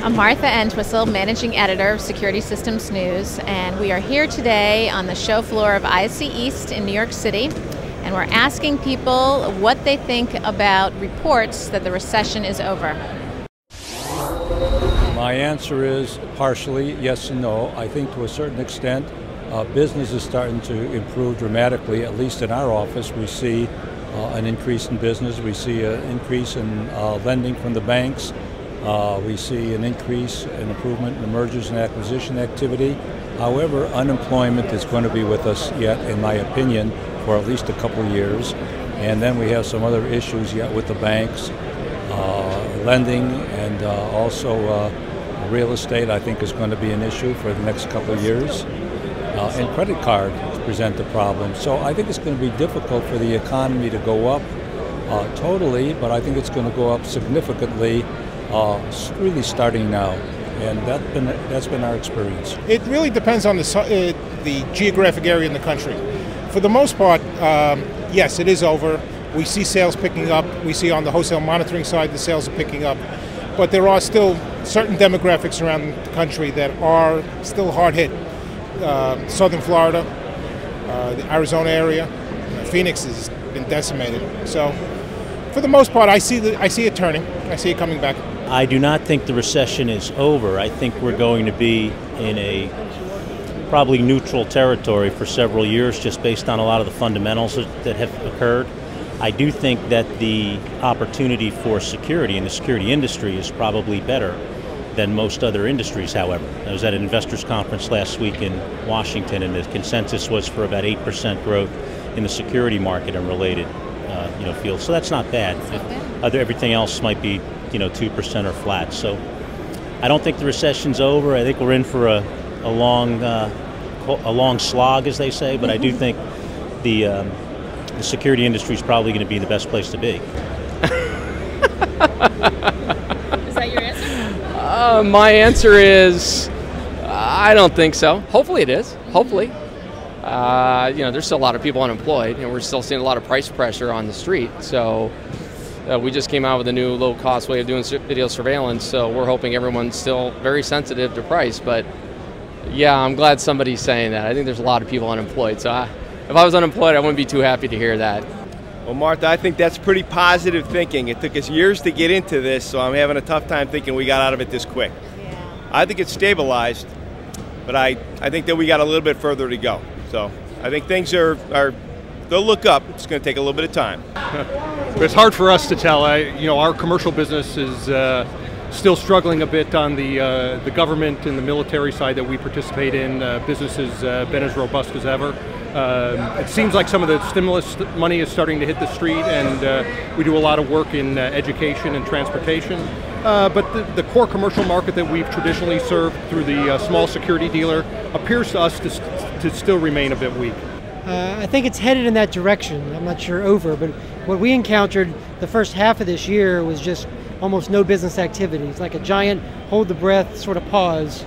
I'm Martha Entwistle, Managing Editor of Security Systems News, and we are here today on the show floor of ISC East in New York City, and we're asking people what they think about reports that the recession is over. My answer is partially yes and no. I think to a certain extent business is starting to improve dramatically. At least in our office we see an increase in business. We see an increase in lending from the banks. We see an increase in improvement in the mergers and acquisition activity. However, unemployment is going to be with us yet, in my opinion, for at least a couple of years. And then we have some other issues yet with the banks, lending, and also real estate, I think, is going to be an issue for the next couple of years. And credit cards present a problem. So I think it's going to be difficult for the economy to go up totally, but I think it's going to go up significantly, really starting now. And that's been our experience. It really depends on the geographic area in the country. For the most part, yes, it is over. We see sales picking up. We see on the wholesale monitoring side the sales are picking up. But there are still certain demographics around the country that are still hard hit. Southern Florida, the Arizona area, Phoenix has been decimated. So for the most part, I see it turning. I see it coming back. I do not think the recession is over. I think we're going to be in a probably neutral territory for several years just based on a lot of the fundamentals that have occurred. I do think that the opportunity for security in the security industry is probably better than most other industries, however. I was at an investors conference last week in Washington, and the consensus was for about 8% growth in the security market and related fields. So that's not bad. Everything else might be 2% or flat. So I don't think the recession's over. I think we're in for a long slog, as they say, but I do think the security industry is probably going to be the best place to be. Is that your answer? My answer is I don't think so. Hopefully it is. Hopefully. There's still a lot of people unemployed, and we're still seeing a lot of price pressure on the street. So we just came out with a new low-cost way of doing video surveillance, so we're hoping everyone's still very sensitive to price. But yeah, I'm glad somebody's saying that. I think there's a lot of people unemployed. So if I was unemployed, I wouldn't be too happy to hear that. Well, Martha, I think that's pretty positive thinking. It took us years to get into this, so I'm having a tough time thinking we got out of it this quick. Yeah. I think it's stabilized, but I think that we got a little bit further to go. So I think things they'll look up. It's going to take a little bit of time. It's hard for us to tell. Our commercial business is still struggling a bit on the government and the military side that we participate in. Business has been as robust as ever. It seems like some of the stimulus money is starting to hit the street, and we do a lot of work in education and transportation. But the core commercial market that we've traditionally served through the small security dealer appears to us to still remain a bit weak. I think it's headed in that direction. I'm not sure over, but what we encountered the first half of this year was just almost no business activity. It's like a giant hold the breath sort of pause.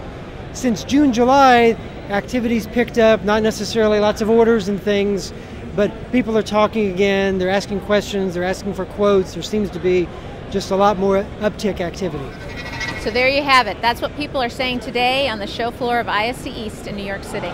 Since June, July, activities picked up, not necessarily lots of orders and things, but people are talking again, they're asking questions, they're asking for quotes. There seems to be just a lot more uptick activity. So there you have it. That's what people are saying today on the show floor of ISC East in New York City.